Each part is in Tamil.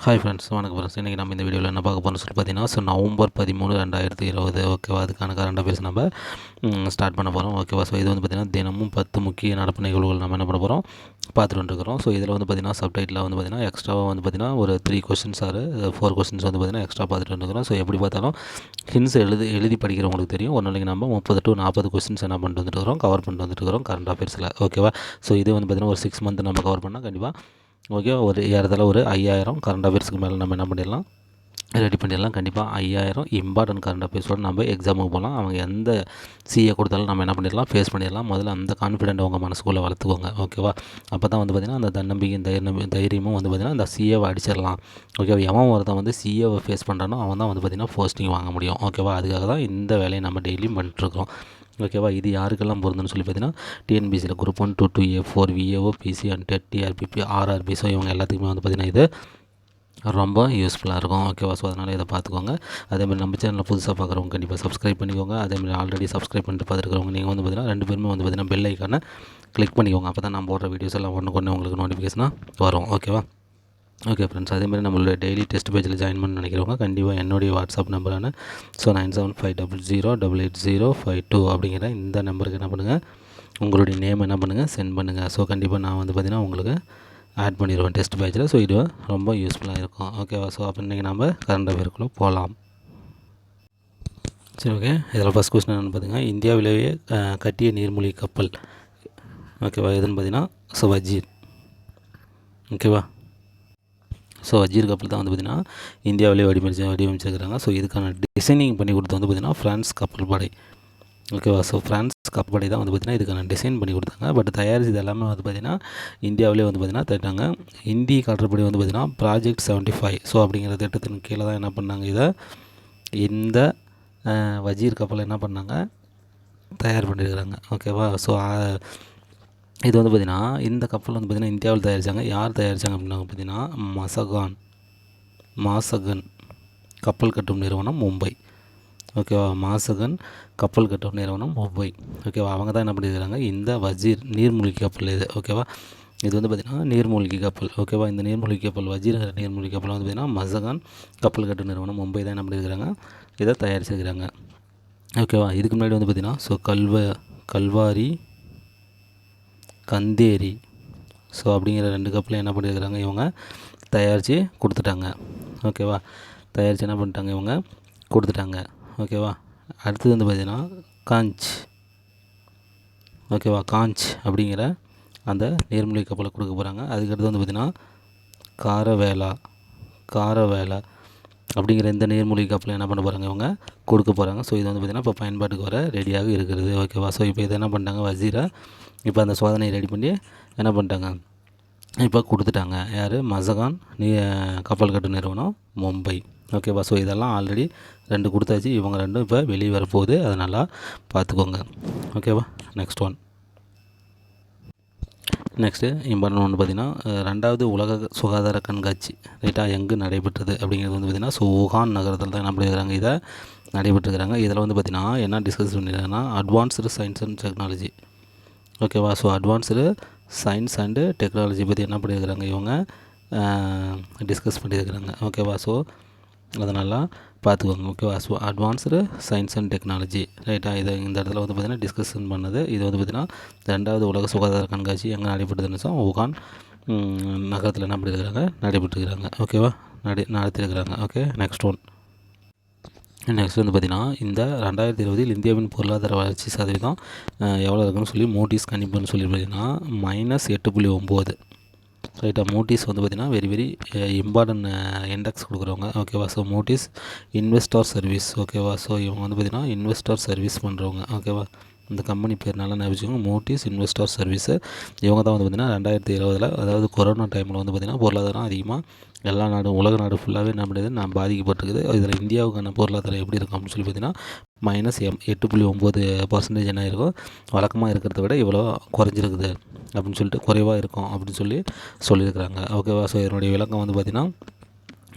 ஹாய் ஃப்ரெண்ட்ஸ், வணக்கம் ஃப்ரெண்ட்ஸ். இன்றைக்கி நம்ம இந்த வீடியோவில் என்ன பார்க்க போகிறோம்னு சொல்லி பார்த்தீங்கன்னா, நவம்பர் 13, 2020 ஓகேவா, அதுக்கான கரண்ட் அஃபேர்ஸ் நம்ம ஸ்டார்ட் பண்ண போகிறோம். ஓகேவா. ஸோ இது வந்து பார்த்திங்கன்னா தினமும் 10 முக்கிய நடப்பு நிகழ்வுகள் நம்ம என்ன பண்ண போகிறோம் பார்த்துட்டு வந்துருக்கிறோம். ஸோ இதில் வந்து பார்த்திங்கன்னா சப்டைட்டில் வந்து பார்த்திங்கன்னா எக்ஸ்ட்ராவாக வந்து பார்த்திங்கன்னா ஒரு 3 கொஸ்டின்ஸ் ஆர் 4 கொஸ்டின்ஸ் வந்து பார்த்திங்கன்னா எக்ஸ்ட்ரா பார்த்துட்டு வந்துருக்கிறோம். ஸோ எப்படி பார்த்தாலும் ஹின்ஸ் எழுதி படிக்கிறவங்களுக்கு தெரியும். ஒரு நாளைக்கு நம்ம 30 to 40 கொஸ்டின்ஸ் என்ன பண்ணிட்டு வந்துட்டுருக்கிறோம், கவர் பண்ணிட்டு வந்துட்டுருக்கிறோம் கரண்ட் அஃபேர்ஸில். ஓகேவா. ஸோ இது வந்து பார்த்திங்கன்னா ஒரு 6 மந்த் நம்ம கவர் பண்ணால் கண்டிப்பாக ஓகே ஒரு ஏறதால ஒரு 5000 கரண்ட் அஃபேர்ஸ்க்கு மேலே நம்ம என்ன பண்ணிடலாம், ரெடி பண்ணிடலாம். கண்டிப்பாக 5000 இம்பார்ட்டன்ட் கரண்ட் அஃபேர்ஸோடு நம்ம எக்ஸாமுக்கு போகலாம். அவங்க எந்த சிஏ கொடுத்தாலும் நம்ம என்ன பண்ணிடலாம், ஃபேஸ் பண்ணிடலாம். முதல்ல அந்த கான்ஃபிடென்ட் உங்கள் மனசுக்குள்ளே வளர்த்துக்கோங்க. ஓகேவா. அப்போ தான் வந்து பார்த்திங்கன்னா அந்த தன்னம்பிக்கையும் தைரியமும் வந்து பார்த்திங்கன்னா அந்த சிஏவை அடிச்சிடலாம். ஓகேவா. எவன் ஒருத்தன் வந்து சிஏவை ஃபேஸ் பண்ணுறானோ அவன் தான் வந்து பார்த்திங்கன்னா போஸ்டிங் வாங்க முடியும். ஓகேவா. அதுக்காக தான் இந்த வேலையை நம்ம டெய்லியும் பண்ணிட்டுருக்கோம். ஓகேவா. இது யாருக்கெல்லாம் பொருந்துன்னு சொல்லி பார்த்தீங்கன்னா டிஎன்பிசியில் group 1 to 2A 4 VAO PC and TET TRBP RRB. So இவங்க எல்லாத்துக்குமே வந்து பார்த்திங்கன்னா இது ரொம்ப யூஸ்ஃபுல்லாக இருக்கும். ஓகேவா. ஸோ அதனால் இதை பார்த்துக்கோங்க. அதேமாதிரி நம்ம சேனலில் புதுசாக பார்க்குறவங்க கண்டிப்பாக சப்ஸ்கிரைப் பண்ணிக்கோங்க. அதேமாதிரி ஆல்ரெடி சப்ஸ்கிரைப் பண்ணிட்டு பார்த்துருக்கிறவங்க நீங்கள் வந்து பார்த்திங்கன்னா 2 பேருமே வந்து பார்த்திங்கன்னா பெல் ஐக்கானை கிளிக் பண்ணிக்கோங்க. அப்போ தான் நான் போடுற வீடியோஸ் எல்லாம் ஒன்று உங்களுக்கு நோட்டிஃபிகேஷனாக வரும். ஓகேவா. ஓகே ஃப்ரெண்ட்ஸ், அதேமாதிரி நம்மளோட டெய்லி டெஸ்ட் பேஜில் ஜாயின் பண்ண நினைக்கிறவங்க கண்டிப்பாக என்னுடைய வாட்ஸ்அப் நம்பரான 9750088052 அப்படிங்கிற இந்த நம்பருக்கு என்ன பண்ணுங்கள், உங்களுடைய நேம் என்ன பண்ணுங்கள், சென்ட் பண்ணுங்கள். ஸோ கண்டிப்பாக நான் வந்து பார்த்திங்கன்னா உங்களுக்கு ஆட் பண்ணிடுவேன் டெஸ்ட் பேஜில். ஸோ இது ரொம்ப யூஸ்ஃபுல்லாக இருக்கும். ஓகேவா. ஸோ அப்போ இன்றைக்கி நம்ம கரண்ட் அஃபேர்க்குள்ளே போகலாம். சரி, ஓகே. இதில் ஃபஸ்ட் கொஸ்டின் என்னென்னு பார்த்திங்கன்னா, இந்தியாவிலேயே கட்டிய நீர்மூழ்கி கப்பல் ஓகேவா எதுன்னு பார்த்திங்கன்னா வஜீர். ஓகேவா. ஸோ வஜீர் கப்பல் தான் வந்து பார்த்திங்கன்னா இந்தியாவிலே வடிவமைச்சிருக்கிறாங்க. ஸோ இதுக்கான டிசைனிங் பண்ணி கொடுத்து வந்து பார்த்திங்கன்னா ஃப்ரான்ஸ் கப்பல் படை. ஓகேவா. ஸோ ஃப்ரான்ஸ் கப்பல் படை தான் வந்து பார்த்திங்கன்னா இதுக்கான டிசைன் பண்ணி கொடுத்தாங்க. பட் தயாரிச்சது எல்லாமே வந்து பார்த்திங்கன்னா இந்தியாவிலே வந்து பார்த்திங்கன்னா திட்டாங்க. இந்திய கடற்படை வந்து பார்த்திங்கன்னா ப்ராஜெக்ட் 75 ஸோ அப்படிங்கிற திட்டத்தின் கீழே தான் என்ன பண்ணாங்க, இந்த வஜீர் கப்பலை என்ன பண்ணாங்க, தயார் பண்ணியிருக்கிறாங்க. ஓகேவா. ஸோ இது வந்து பார்த்திங்கன்னா இந்த கப்பல் வந்து பார்த்திங்கன்னா இந்தியாவில் தயாரித்தாங்க. யார் தயாரித்தாங்க அப்படின்னா பார்த்திங்கன்னா மாசகன் கப்பல் கட்டும் நிறுவனம் மும்பை. ஓகேவா. மாசகன் கப்பல் கட்டும் நிறுவனம் மும்பை. ஓகேவா. அவங்க தான் என்ன பண்ணியிருக்கிறாங்க, இந்த வஜீர் நீர்மூழ்கி கப்பல் இது. ஓகேவா. இது வந்து பார்த்திங்கன்னா நீர்மூழ்கி கப்பல். ஓகேவா. இந்த நீர்மூழ்கி கப்பல் வஜீர் நீர்மூழ்கி கப்பல் வந்து பார்த்திங்கன்னா மசகான் கப்பல் கட்டும் நிறுவனம் மும்பை தான் என்ன பண்ணியிருக்கிறாங்க, இதை தயாரிச்சிருக்கிறாங்க. ஓகேவா. இதுக்கு முன்னாடி வந்து பார்த்திங்கன்னா கல்வாரி கந்தேரி ஸோ அப்படிங்கிற 2 கப்பலையும் என்ன பண்ணியிருக்கிறாங்க, இவங்க தயாரித்து கொடுத்துட்டாங்க. ஓகேவா. தயாரித்து என்ன பண்ணிட்டாங்க, இவங்க கொடுத்துட்டாங்க. ஓகேவா. அடுத்தது வந்து பார்த்திங்கன்னா காஞ்ச் அப்படிங்கிற அந்த நீர்மூழ்கி கப்பலை கொடுக்க போகிறாங்க. அதுக்கடுத்து வந்து பார்த்திங்கன்னா காரவேலா அப்படிங்கிற இந்த நீர்மூழ்கி கப்பலை என்ன பண்ண போகிறாங்க, இவங்க கொடுக்க போகிறாங்க. ஸோ இது வந்து பார்த்திங்கன்னா இப்போ பயன்பாட்டுக்கு வர ரெடியாக இருக்கிறது. ஓகேவா. ஸோ இப்போ இதை என்ன பண்ணிட்டாங்க, வஜீரை இப்போ அந்த சோதனையை ரெடி பண்ணி என்ன பண்ணிட்டாங்க, இப்போ கொடுத்துட்டாங்க. யார், மசகான் கப்பல் கட்டும் நிறுவனம் மும்பை. ஓகேவா. ஸோ இதெல்லாம் ஆல்ரெடி 2 கொடுத்தாச்சு. இவங்க 2 இப்போ வெளியே வரப்போகுது. அதை நல்லா பார்த்துக்கோங்க. ஓகேவா. நெக்ஸ்ட்டு இம்பார்ட்டன் ஒன்று பார்த்திங்கன்னா 2வது உலக சுகாதார கண்காட்சி ரைட்டாக எங்கு நடைபெற்றது அப்படிங்கிறது வந்து பார்த்திங்கன்னா ஊஹான் நகரத்தில் தான் என்ன பண்ணியிருக்கிறாங்க, இதை நடைபெற்றுருக்கிறாங்க. இதில் வந்து பார்த்திங்கன்னா என்ன டிஸ்கஸ் பண்ணியிருக்காங்கன்னா அட்வான்ஸ்டு சயின்ஸ் அண்ட் டெக்னாலஜி. ஓகேவா. So advanced science and technology பற்றி என்ன பண்ணியிருக்கிறாங்க, இவங்க டிஸ்கஸ் பண்ணியிருக்கிறாங்க. ஓகேவா. ஸோ அதனால் பார்த்துக்கோங்க. ஓகேவா. So advanced science and technology ரைட்டாக இதை இந்த இடத்துல வந்து பார்த்திங்கன்னா டிஸ்கஷன் பண்ணது. இது வந்து பார்த்திங்கன்னா 2வது உலக சுகாதார கண்காட்சி எங்கே நடைபெற்றதுன்னு ஊகான் நகரத்தில் என்ன பண்ணியிருக்கிறாங்க, நடைபெற்றுருக்கிறாங்க. ஓகேவா. நடத்தியிருக்கிறாங்க. ஓகே. நெக்ஸ்ட் வந்து பார்த்திங்கன்னா இந்த 2020 இந்தியாவின் பொருளாதார வளர்ச்சி சதவீதம் எவ்வளோ இருக்குன்னு சொல்லி மோட்டிஸ் கணிப்புன்னு சொல்லி பார்த்திங்கன்னா -8.9 ரைட்டாக. மோட்டிஸ் வந்து பார்த்திங்கன்னா வெரி இம்பார்ட்டன்ட் இண்டெக்ஸ் கொடுக்குறவங்க. ஓகேவா. So Moody's investor service. ஓகேவா. ஸோ இவங்க வந்து பார்த்திங்கன்னா இன்வெஸ்டார் சர்வீஸ் பண்ணுறவங்க. ஓகேவா. இந்த கம்பெனி பேர் நல்லா ஞாபகம், மோட்டிஸ் இன்வெஸ்டார் சர்வீஸு. இவங்க தான் வந்து பார்த்திங்கன்னா 2020 அதாவது கொரோனா டைமில் வந்து பார்த்திங்கன்னா பொருளாதாரம் அதிகமாக எல்லா நாடும் உலக நாடு ஃபுல்லாகவே என்ன பண்ணுறது பாதிக்கப்பட்டிருக்குது. இதில் இந்தியாவுக்கான பொருளாதாரம் எப்படி இருக்கும் அப்படின்னு சொல்லி பார்த்திங்கன்னா -8.9% என்ன இருக்கும், வழக்கமாக இருக்கிறத விட இவ்வளோ குறைஞ்சிருக்குது அப்படின்னு சொல்லிட்டு, குறைவாக இருக்கும் அப்படின்னு சொல்லியிருக்கிறாங்க. ஓகேவா. ஸோ இதனுடைய விளக்கம் வந்து பார்த்திங்கன்னா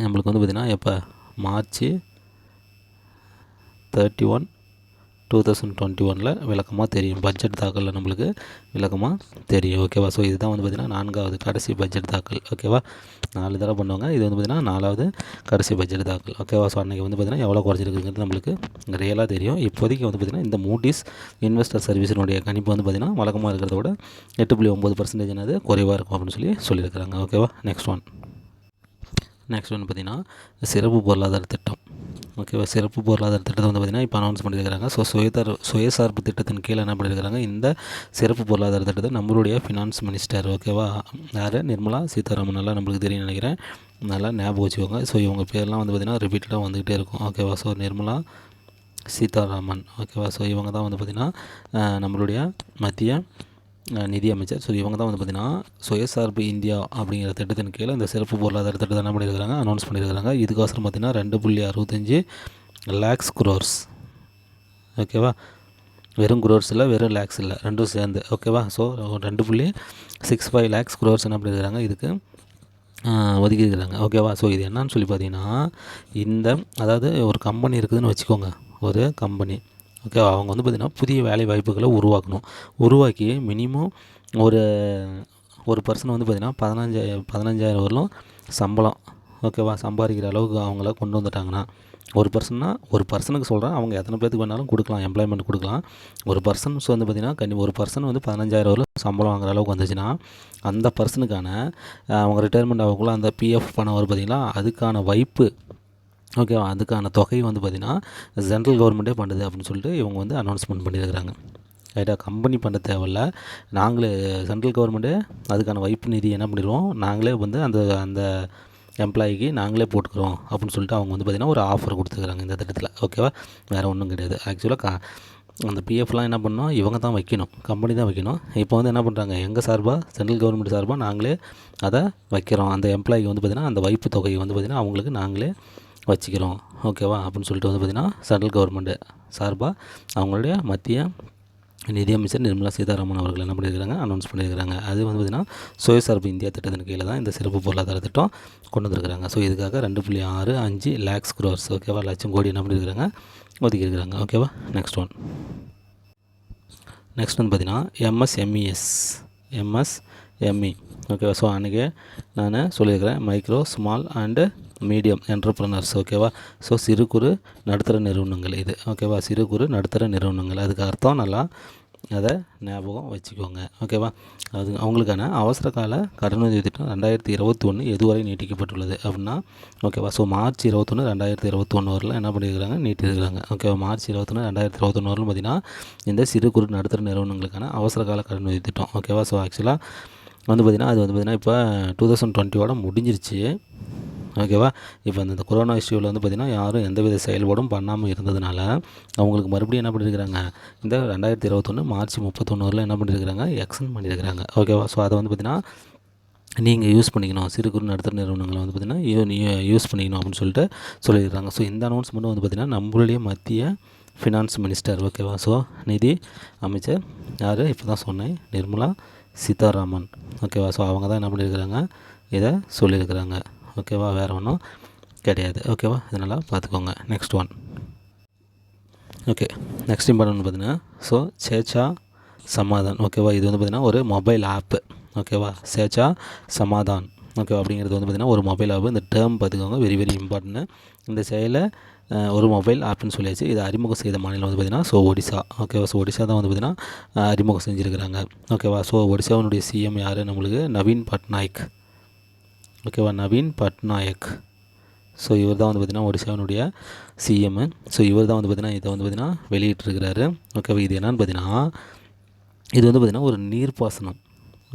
நம்மளுக்கு வந்து பார்த்திங்கன்னா எப்போ March 31, 2021 விளக்கமாக தெரியும். பட்ஜெட் தாக்கலில் நம்மளுக்கு விளக்கமாக தெரியும். ஓகேவா. ஸோ இதுதான் வந்து பார்த்திங்கன்னா 4வது கடைசி பட்ஜெட் தாக்கல். ஓகேவா. 4 தடவை பண்ணுவாங்க. இது வந்து பார்த்திங்கன்னா 4வது கடைசி பட்ஜெட் தாக்கல். ஓகேவா. ஸோ அன்றைக்கி வந்து பார்த்திங்கன்னா எவ்வளோ குறைச்சிருக்குங்கிறது நம்மளுக்கு ரியலாக தெரியும். இப்போதைக்கு வந்து பார்த்திங்கன்னா இந்த மூடிஸ் இன்வெஸ்டர் சர்வீஸினுடைய கணிப்பு வந்து பார்த்திங்கன்னா வழக்கமாக இருக்கிறத விட 8.9% குறைவாக இருக்கும் அப்படின்னு சொல்லியிருக்கிறாங்க. ஓகேவா. நெக்ஸ்ட் ஒன் பார்த்திங்கன்னா சிறப்பு பொருளாதார திட்டம். ஓகேவா. சிறப்பு பொருளாதார திட்டத்தை வந்து பார்த்திங்கன்னா இப்போ அனௌன்ஸ் பண்ணியிருக்கிறாங்க. ஸோ சுயசார்பு திட்டத்தின் கீழே என்ன பண்ணியிருக்கிறாங்க, இந்த சிறப்பு பொருளாதார திட்டத்தை நம்மளுடைய ஃபினான்ஸ் மினிஸ்டர், ஓகேவா, யார், நிர்மலா சீதாராமன், நல்லா நம்மளுக்கு தெரியும் நினைக்கிறேன், நல்லா ஞாபகம் வச்சுக்கோங்க. ஸோ இவங்க பேர்லாம் வந்து பார்த்திங்கன்னா ரிப்பீட்டடாக வந்துக்கிட்டே இருக்கும். ஓகேவா. ஸோ நிர்மலா சீதாராமன். ஓகேவா. ஸோ இவங்க தான் வந்து பார்த்திங்கன்னா நம்மளுடைய மத்திய நிதி அமைச்சர். ஸோ இவங்க தான் வந்து பார்த்திங்கன்னா சுயசார்பு இந்தியா அப்படிங்கிற திட்டத்தின் கீழே இந்த சிறப்பு பொருளாதார திட்டத்தை என்ன பண்ணியிருக்கிறாங்க, அனௌன்ஸ் பண்ணியிருக்கிறாங்க. இதுக்கோசரம் பார்த்திங்கன்னா 2.65 lakhs crores. ஓகேவா. வெறும் குரோர்ஸ் இல்லை, வெறும் லேக்ஸ் இல்லை, ரெண்டும் சேர்ந்து. ஓகேவா. ஸோ 2.65 lakhs crores என்ன பண்ணியிருக்கிறாங்க, இதுக்கு ஒதுக்கியிருக்கிறாங்க. ஓகேவா. ஸோ இது என்னன்னு சொல்லி பார்த்தீங்கன்னா, அதாவது ஒரு கம்பெனி இருக்குதுன்னு வச்சுக்கோங்க, ஒரு கம்பெனி. ஓகே. அவங்க வந்து பார்த்திங்கன்னா புதிய வேலை வாய்ப்புகளை உருவாக்கி மினிமம் ஒரு பர்சன் வந்து பார்த்திங்கன்னா 15,000 வரலும் சம்பளம், ஓகேவா, சம்பாதிக்கிற அளவுக்கு அவங்கள கொண்டு வந்துட்டாங்கன்னா, ஒரு பர்சனுக்கு சொல்கிறேன், அவங்க எத்தனை பேருக்கு வேணாலும் கொடுக்கலாம், எம்ப்ளாய்மெண்ட் கொடுக்கலாம். ஒரு பர்சன்ஸ் வந்து பார்த்திங்கன்னா ஒரு பர்சன் வந்து 15,000 வரலும் சம்பளம் வாங்குற அளவுக்கு வந்துச்சுன்னா, அந்த பர்சனுக்கான அவங்க ரிட்டையர்மெண்ட் ஆகக்குள்ள அந்த பிஎஃப் பணம் வரும் பார்த்திங்களா, அதுக்கான வைப்பு, ஓகேவா, அதுக்கான தொகை வந்து பார்த்திங்கன்னா சென்ட்ரல் கவர்மெண்ட்டே பண்ணுது அப்படின்னு சொல்லிட்டு இவங்க வந்து அனௌன்ஸ்மெண்ட் பண்ணியிருக்கிறாங்க. ரைட்டாக. கம்பெனி பண்ண தேவையில்ல, நாங்களே சென்ட்ரல் கவர்மெண்ட்டே அதுக்கான வைப்பு நிதி என்ன பண்ணிடுவோம், நாங்களே வந்து அந்த எம்ப்ளாயிக்கு நாங்களே போட்டுக்கிறோம் அப்படின்னு சொல்லிட்டு அவங்க வந்து பார்த்திங்கன்னா ஒரு ஆஃபர் கொடுத்துருக்குறாங்க இந்த திட்டத்தில். ஓகேவா. வேறு ஒன்றும் கிடையாது. ஆக்சுவலாக அந்த பிஎஃப்லாம் என்ன பண்ணோம், இவங்க தான் வைக்கணும், கம்பெனி தான் வைக்கணும். இப்போ வந்து என்ன பண்ணுறாங்க, எங்கள் சார்பாக, சென்ட்ரல் கவர்மெண்ட் சார்பாக நாங்களே அதை வைக்கிறோம். அந்த எம்ப்ளாயிக்கு வந்து பார்த்திங்கன்னா அந்த வைப்பு தொகையை வந்து பார்த்திங்கன்னா அவங்களுக்கு நாங்களே வச்சுக்கிறோம். ஓகேவா. அப்படின்னு சொல்லிட்டு வந்து பார்த்திங்கன்னா சென்ட்ரல் கவர்மெண்ட்டு சார்பாக அவங்களுடைய மத்திய நிதியமைச்சர் நிர்மலா சீதாராமன் அவர்கள் என்ன பண்ணியிருக்கிறாங்க, அனௌன்ஸ் பண்ணியிருக்கிறாங்க. அது வந்து பார்த்திங்கன்னா சுயசார்பு இந்தியா திட்டத்தின் கீழே தான் இந்த சிறப்பு பொருளாதார திட்டம் கொண்டு வந்திருக்கிறாங்க. ஸோ இதுக்காக 2.65 lakhs crores, ஓகேவா, லட்சம் கோடி என்ன பண்ணியிருக்கிறாங்க, ஒதுக்கியிருக்கிறாங்க. ஓகேவா. நெக்ஸ்ட் வந்து பார்த்திங்கன்னா எம்எஸ்எம்இ. ஓகேவா. ஸோ அன்றைக்கி நான் சொல்லியிருக்கிறேன் மைக்ரோ, ஸ்மால் அண்டு மீடியம் என்டர்ப்ரனர்ஸ். ஓகேவா. ஸோ சிறு குறு நடுத்தர நிறுவனங்கள் இது. ஓகேவா. சிறு குறு நடுத்தர நிறுவனங்கள், அதுக்கு அர்த்தம் நல்லா அதை ஞாபகம் வச்சுக்கோங்க. ஓகேவா. அது அவங்களுக்கான அவசர கால கடனுதவி திட்டம் 2021 எதுவரை நீட்டிக்கப்பட்டுள்ளது அப்படின்னா, ஓகேவா. ஸோ மார்ச் 21, 2021 வரலாம் என்ன பண்ணியிருக்கிறாங்க, நீட்டிருக்கிறாங்க. ஓகேவா. மார்ச் 21, 2021 வரலும் பார்த்திங்கன்னா இந்த சிறு குறு நடுத்தர நிறுவனங்களுக்கான அவசர கால கடனுதவி திட்டம். ஓகேவா. ஸோ ஆக்சுவலாக வந்து பார்த்திங்கன்னா அது வந்து பார்த்திங்கன்னா இப்போ 2020 முடிஞ்சிருச்சு. ஓகேவா. இப்போ இந்த கொரோனா இஷ்யூவில் வந்து பார்த்திங்கன்னா யாரும் எந்தவித செயல்பாடும் பண்ணாமல் இருந்ததுனால அவங்களுக்கு மறுபடியும் என்ன பண்ணியிருக்கிறாங்க, இந்த 2021 மார்ச் 31 என்ன பண்ணியிருக்கிறாங்க, எக்ஸ்டெண்ட் பண்ணியிருக்கிறாங்க. ஓகேவா. ஸோ அதை வந்து பார்த்திங்கன்னா நீங்கள் யூஸ் பண்ணிக்கணும், சிறு குறு நடுத்தர நிறுவனங்களை வந்து பார்த்திங்கன்னா யூஸ் பண்ணிக்கணும் அப்படின்னு சொல்லிட்டு சொல்லியிருக்கிறாங்க. ஸோ இந்த அனௌன்ஸ்மெண்ட் வந்து பார்த்திங்கன்னா நம்மளுடைய மத்திய ஃபினான்ஸ் மினிஸ்டர், ஓகேவா, ஸோ நிதி அமைச்சர் யார், இப்போ தான் சொன்னேன், நிர்மலா சீதாராமன். ஓகேவா. ஸோ அவங்க தான் என்ன பண்ணியிருக்கிறாங்க, இதை சொல்லியிருக்கிறாங்க. ஓகேவா. வேறு ஒன்றும் கிடையாது. ஓகேவா. இதனால் பார்த்துக்கோங்க. நெக்ஸ்ட் இம்பார்ட்டன்ட் பார்த்தீங்கன்னா ஸோ சேச்சா சமாதான். ஓகேவா. இது வந்து பார்த்திங்கன்னா ஒரு மொபைல் ஆப்பு. ஓகேவா. சேச்சா சமாதான். ஓகேவா. அப்படிங்கிறது வந்து பார்த்திங்கன்னா ஒரு மொபைல் ஆப்பு. இந்த டேர்ம் பார்த்துக்கோங்க, வெரி வெரி இம்பார்ட்டன்ட். இந்த செயலை ஒரு மொபைல் ஆப்னு சொல்லியாச்சு. இதை அறிமுகம் செய்த மாநிலம் வந்து பார்த்திங்கன்னா ஸோ ஒடிசா. ஓகேவா. ஸோ ஒடிசா தான் வந்து பார்த்திங்கன்னா அறிமுகம் செஞ்சுருக்கிறாங்க. ஓகேவா. ஸோ ஒடிசாவினுடைய சிஎம் யார், நம்மளுக்கு நவீன் பட்நாயக். ஓகேவா. நவீன் பட்நாயக். ஸோ இவர் தான் வந்து பார்த்திங்கன்னா ஒடிசாவினுடைய சிஎம்மு. ஸோ இவர் தான் வந்து பார்த்திங்கன்னா இதை வந்து பார்த்திங்கன்னா வெளியிட்டிருக்கிறாரு. ஓகேவா. இது என்னன்னு பார்த்திங்கன்னா இது வந்து பார்த்திங்கன்னா ஒரு நீர்ப்பாசனம்.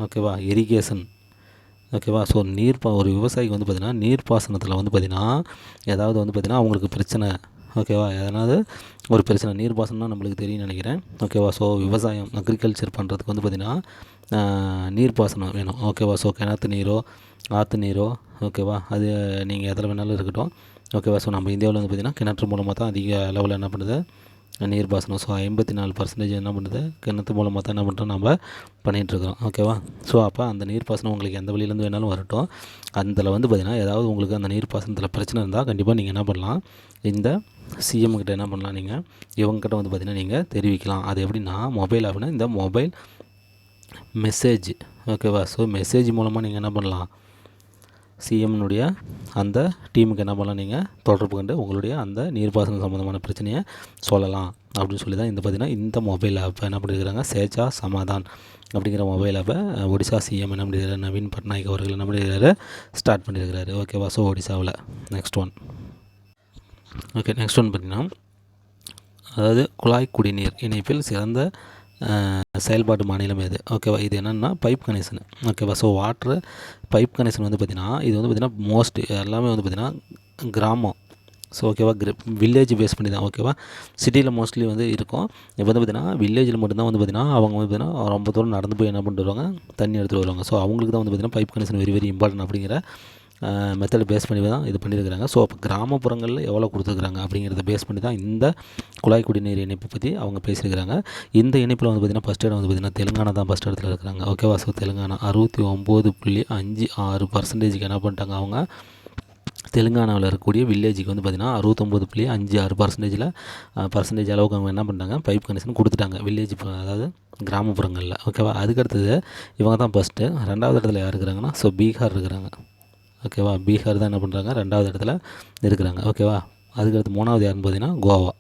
ஓகேவா. இரிகேஷன். ஓகேவா. ஸோ ஒரு விவசாயிக்கு வந்து பார்த்திங்கன்னா நீர்ப்பாசனத்தில் வந்து பார்த்திங்கன்னா ஏதாவது வந்து பார்த்திங்கன்னா அவங்களுக்கு பிரச்சனை, ஓகேவா, எதனாவது ஒரு பிரச்சனை, நீர்ப்பாசனம்னா நம்மளுக்கு தெரியும் நினைக்கிறேன். ஓகேவா. ஸோ விவசாயம் அக்ரிகல்ச்சர் பண்ணுறதுக்கு வந்து பார்த்திங்கன்னா நீர்ப்பாசனம் வேணும். ஓகேவா. ஸோ கிணத்து நீரோ ஆற்று நீரோ, ஓகேவா, அது நீங்கள் எதில் வேணாலும் இருக்கட்டும். ஓகேவா. ஸோ நம்ம இந்தியாவில் வந்து பார்த்திங்கன்னா கிணற்று மூலமாக தான் அதிக அளவில் என்ன பண்ணுது நீர்ப்பாசனம். ஸோ 54% என்ன பண்ணுறது, கிணத்து மூலமாக தான் என்ன பண்ணுறோம் நம்ம பண்ணிகிட்ருக்கோம். ஓகேவா. ஸோ அப்போ அந்த நீர்ப்பாசனம் உங்களுக்கு எந்த வழியிலேருந்து வேணாலும் வரட்டும். அதில் வந்து பார்த்திங்கன்னா ஏதாவது உங்களுக்கு அந்த நீர்ப்பாசனத்தில் பிரச்சனை இருந்தால் கண்டிப்பாக நீங்கள் என்ன பண்ணலாம், இந்த சிஎம் கிட்ட என்ன பண்ணலாம், நீங்கள் இவங்ககிட்ட வந்து பார்த்திங்கன்னா நீங்கள் தெரிவிக்கலாம். அது எப்படின்னா மொபைல் அப்படின்னா இந்த மொபைல் மெசேஜ். ஓகேவா. ஸோ மெசேஜ் மூலமாக நீங்கள் என்ன பண்ணலாம், சிஎம்னுடைய அந்த டீமுக்கு என்ன பண்ணலாம், நீங்கள் தொடர்பு கொண்டு உங்களுடைய அந்த நீர்ப்பாசனம் சம்மந்தமான பிரச்சனையை சொல்லலாம் அப்படின்னு சொல்லி தான் இந்த பார்த்திங்கன்னா இந்த மொபைல் ஆப் என்ன பண்ணியிருக்கிறாங்க, சேச்சா சமாதான் அப்படிங்கிற மொபைல் ஆப்பை ஒடிசா சிஎம் என்ன பண்ணியிருக்காரு, நவீன் பட்நாயக் அவர்கள் என்ன பண்ணியிருக்காரு, ஸ்டார்ட் பண்ணியிருக்கிறாரு. ஓகேவா. ஸோ ஒடிசாவில் next one. Okay, next one பார்த்திங்கன்னா, அதாவது குழாய் குடிநீர் இணைப்பில் சிறந்த செயல்பாட்டு மாநிலம் எது. ஓகேவா. இது என்னென்னா பைப் கனெக்ஷன். ஓகேவா. ஸோ வாட்ரு பைப் கனெக்ஷன் வந்து பார்த்திங்கன்னா இது வந்து பார்த்திங்கன்னா மோஸ்ட் எல்லாமே வந்து பார்த்திங்கன்னா கிராமம். ஸோ ஓகேவா. வில்லேஜ் பேஸ் பண்ணி தான். ஓகேவா. சிட்டியில் மோஸ்ட்லி வந்து இருக்கும். இப்போ வந்து பார்த்திங்கன்னா வில்லேஜில் மட்டும்தான் வந்து பார்த்திங்கன்னா அவங்க வந்து பார்த்திங்கன்னா ரொம்ப தூரம் நடந்து போய் என்ன பண்ணிட்டு வருவாங்க, தண்ணி எடுத்துகிட்டு வருவாங்க. ஸோ அவங்களுக்கு தான் வந்து பார்த்திங்கன்னா pipe connection very very important அப்படிங்கிற மெத்தட் பேஸ் பண்ணி தான் இது பண்ணியிருக்கிறாங்க. ஸோ அப்போ கிராமப்புறங்களில் எவ்வளோ கொடுத்துருக்குறாங்க அப்படிங்கிறத பேஸ் பண்ணி தான் இந்த குழாய் குடிநீர் இணைப்பு பற்றி அவங்க பேசியிருக்கிறாங்க. இந்த இணைப்பில் வந்து பார்த்திங்கன்னா ஃபஸ்ட் இடம் வந்து பார்த்திங்கன்னா தெலுங்கானா தான் ஃபஸ்ட் இடத்துல இருக்கிறாங்க. ஓகேவா. ஸோ தெலுங்கானா 69.56% என்ன பண்ணிட்டாங்க, அவங்க தெலுங்கானாவில் இருக்கக்கூடிய வில்லேஜுக்கு வந்து பார்த்திங்கன்னா 69.56% அளவுக்கு அவங்க என்ன பண்ணிட்டாங்க, பைப் கனெக்ஷன் கொடுத்துட்டாங்க வில்லேஜ், அதாவது கிராமப்புறங்களில். ஓகேவா. அதுக்கடுத்தது இவங்க தான் ஃபஸ்ட்டு. ரெண்டாவது இடத்துல யார் இருக்கிறாங்கன்னா, ஸோ பீகார் இருக்கிறாங்க. ஓகேவா. பீகார் தான் என்ன பண்ணுறாங்க, ரெண்டாவது இடத்துல இருக்கிறாங்க. ஓகேவா. அதுக்கடுத்து மூணாவது யாருன்னு பார்த்தீங்கன்னா கோவா.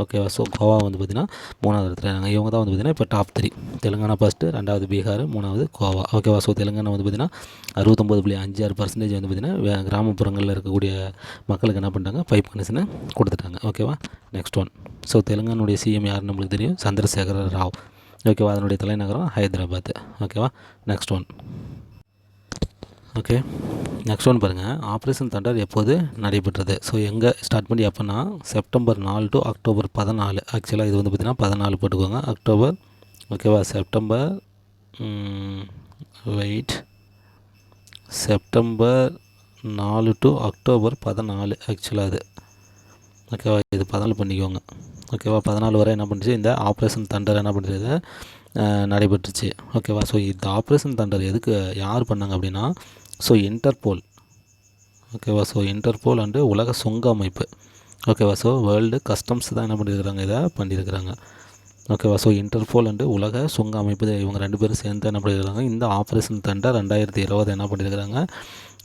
ஓகேவா. ஸோ கோவா வந்து பார்த்திங்கன்னா மூணாவது இடத்துல இருக்காங்க. இவங்க தான் வந்து பார்த்திங்கன்னா இப்போ டாப் 3. தெலுங்கானா ஃபஸ்ட்டு, ரெண்டாவது பீகார், மூணாவது கோவா. ஓகேவா. ஸோ தெலுங்கானா வந்து பார்த்திங்கன்னா 69.56% வந்து பார்த்திங்கன்னா கிராமப்புறங்களில் இருக்கக்கூடிய மக்களுக்கு என்ன பண்ணிட்டாங்க, பைப் கனெக்ஷனை கொடுத்துட்டாங்க. ஓகேவா. Next one. ஸோ தெலுங்கானுடைய சிஎம் யாருன்னு நம்மளுக்கு தெரியும், சந்திரசேகர ராவ். ஓகேவா. அதனுடைய தலைநகரம் ஹைதராபாத். ஓகேவா. Next one. Okay, next one பாருங்கள். ஆப்ரேஷன் தண்டர் எப்போது நடைபெற்றது. ஸோ எங்கே ஸ்டார்ட் பண்ணி எப்போனா செப்டம்பர் 4 to அக்டோபர் 14. ஆக்சுவலாக இது வந்து பார்த்திங்கன்னா 14 போட்டுக்கோங்க, அக்டோபர். ஓகேவா. செப்டம்பர் செப்டம்பர் 4 to அக்டோபர் 14 ஆக்சுவலாக அது. ஓகேவா. இது 14 பண்ணிக்கோங்க. ஓகேவா. 14 வரை என்ன பண்ணுச்சு, இந்த ஆப்ரேஷன் தண்டர் என்ன பண்ணுறது நடைபெற்றுச்சு. ஓகேவா. ஸோ இந்த ஆப்ரேஷன் தண்டர் எதுக்கு யார் பண்ணாங்க அப்படின்னா, ஸோ இன்டர்போல். ஓகேவா. ஸோ இன்டர்போல் அண்டு உலக சுங்க அமைப்பு. ஓகேவா. ஸோ வேர்ல்டு கஸ்டம்ஸ் தான் என்ன பண்ணியிருக்கிறாங்க, இதை பண்ணியிருக்கிறாங்க. ஓகேவா. ஸோ இன்டர்போல் அண்டு உலக சுங்க அமைப்பு இவங்க 2 பேரும் சேர்ந்து என்ன பண்ணியிருக்கிறாங்க, இந்த ஆப்ரேஷன் தண்டர் 2020 என்ன பண்ணியிருக்கிறாங்க,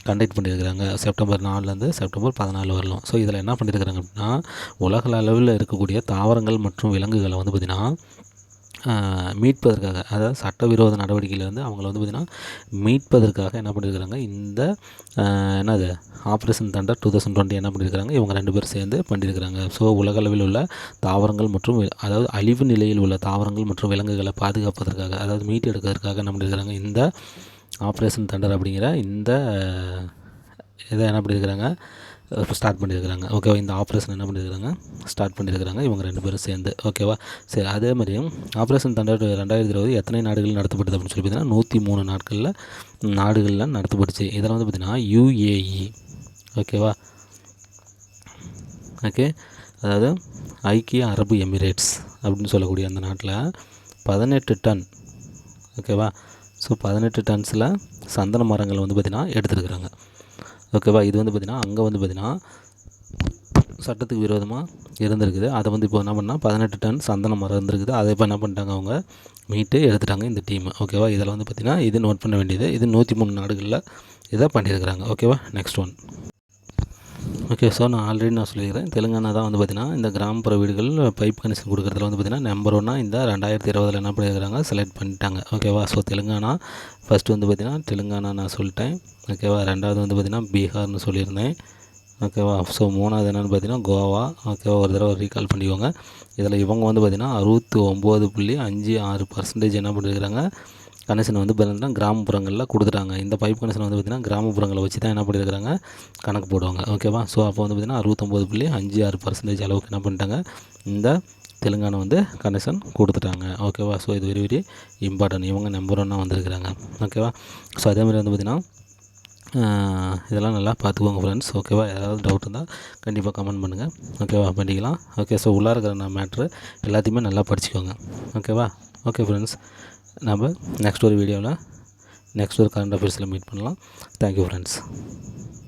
கண்டக்ட் பண்ணியிருக்கிறாங்க. செப்டம்பர் 4லேருந்து செப்டம்பர் 14 வரலாம். ஸோ இதில் என்ன பண்ணியிருக்கிறாங்க அப்படின்னா, உலக அளவில் இருக்கக்கூடிய தாவரங்கள் மற்றும் விலங்குகளை வந்து பார்த்திங்கன்னா மீட்பதற்காக, அதாவது சட்டவிரோத நடவடிக்கையிலேருந்து அவங்கள வந்து பார்த்திங்கன்னா மீட்பதற்காக என்ன பண்ணியிருக்கிறாங்க, இந்த என்னது ஆப்ரேஷன் தண்டர் 2020 என்ன பண்ணியிருக்கிறாங்க, இவங்க 2 பேரும் சேர்ந்து பண்ணியிருக்கிறாங்க. ஸோ உலகளவில் உள்ள தாவரங்கள் மற்றும் அதாவது அழிவு நிலையில் உள்ள தாவரங்கள் மற்றும் விலங்குகளை பாதுகாப்பதற்காக, அதாவது மீட்டு எடுக்கிறதுக்காக என்ன பண்ணியிருக்கிறாங்க, இந்த ஆப்ரேஷன் தண்டர் அப்படிங்கிற இந்த இதை என்ன பண்ணியிருக்கிறாங்க, ஸ்டார்ட் பண்ணியிருக்கிறாங்க. ஓகேவா. இந்த ஆப்ரேஷன் என்ன பண்ணியிருக்கிறாங்க, ஸ்டார்ட் பண்ணியிருக்கிறாங்க இவங்க 2 பேரும் சேர்ந்து. ஓகேவா. சரி, அதே மாதிரியும் ஆப்ரேஷன் தண்டர் 2020 எத்தனை நாடுகளில் நடத்தப்பட்டது அப்படின்னு சொல்லி பார்த்தீங்கன்னா 103 நாடுகளில் நடத்தப்பட்டுச்சு. இதெல்லாம் வந்து பார்த்திங்கன்னா UAE. ஓகேவா. ஓகே, அதாவது ஐக்கிய அரபு எமிரேட்ஸ் அப்படின்னு சொல்லக்கூடிய அந்த நாட்டில் 18 டன். ஓகேவா. ஸோ 18 டன்ஸில் சந்தன மரங்கள் வந்து பார்த்திங்கன்னா எடுத்துருக்குறாங்க. ஓகேவா. இது வந்து பார்த்திங்கன்னா அங்கே வந்து பார்த்திங்கன்னா சட்டத்துக்கு விரோதமாக இருந்திருக்குது. அதை வந்து இப்போ என்ன பண்ணால் 18 டன் சந்தன மரம் இருந்திருக்குது. அதை இப்போ என்ன பண்ணிட்டாங்க, அவங்க மீட்டு எடுத்துட்டாங்க இந்த டீம். ஓகேவா. இதில் வந்து பார்த்திங்கன்னா இது நோட் பண்ண வேண்டியது, இது 103 நாடுகளில் இதை பண்ணியிருக்கிறாங்க. ஓகேவா. Next one. ஓகே, ஸோ நான் ஆல்ரெடி சொல்லியிருக்கிறேன், தெலுங்கானா தான் வந்து பார்த்திங்கன்னா இந்த கிராமப்புற வீடுகள் பைப் கனெக்ஷன் கொடுக்குறதுல வந்து பார்த்திங்கன்னா நம்பர் 1 இந்த 2020 என்ன பண்ணியிருக்கிறாங்க, செலக்ட் பண்ணிட்டாங்க. ஓகேவா. ஸோ தெலுங்கானா ஃபஸ்ட்டு வந்து பார்த்திங்கன்னா தெலுங்கானா நான் சொல்லிட்டேன். ஓகேவா. ரெண்டாவது வந்து பார்த்திங்கன்னா பீகார்னு சொல்லியிருந்தேன். ஓகேவா. ஸோ மூணாவது என்னென்னு பார்த்தீங்கன்னா கோவா. ஓகேவா. ஒரு தடவை ரீகால் பண்ணிக்கோங்க. இதில் இவங்க வந்து பார்த்திங்கன்னா 69.56% என்ன பண்ணியிருக்கிறாங்க, கனெக்ஷன் வந்து பார்த்திங்கன்னா கிராமப்புறங்களில் கொடுத்துட்டாங்க. இந்த பைப் கனெக்ஷன் வந்து பார்த்திங்கன்னா கிராமப்புறங்களை வச்சு தான் என்ன பண்ணியிருக்கிறாங்க, கணக்கு போடுவாங்க. ஓகேவா. ஸோ அப்போ வந்து பார்த்திங்கன்னா 69.56% அளவுக்கு என்ன பண்ணிட்டாங்க, இந்த தெலுங்கானா வந்து கனெக்ஷன் கொடுத்துட்டாங்க. ஓகேவா. ஸோ இது வெரி வெரி இம்பார்ட்டன்ட். இவங்க நம்பர் 1 வந்திருக்கிறாங்க. ஓகேவா. ஸோ அதேமாதிரி வந்து பார்த்திங்கன்னா இதெல்லாம் நல்லா பார்த்துக்கோங்க ஃப்ரெண்ட்ஸ். ஓகேவா? ஏதாவது டவுட் இருந்தால் கண்டிப்பாக கமெண்ட் பண்ணுங்கள். ஓகேவா? பண்ணிக்கலாம். ஓகே. ஸோ உள்ளார இருக்கிற மேட்ரு எல்லாத்தையுமே நல்லா படிச்சுக்கோங்க. ஓகேவா? ஓகே ஃப்ரெண்ட்ஸ், நம்ம நெக்ஸ்ட் ஒரு வீடியோவில் நெக்ஸ்ட் ஒரு கரண்ட் அஃபேர்ஸில் மீட் பண்ணலாம். Thank you friends.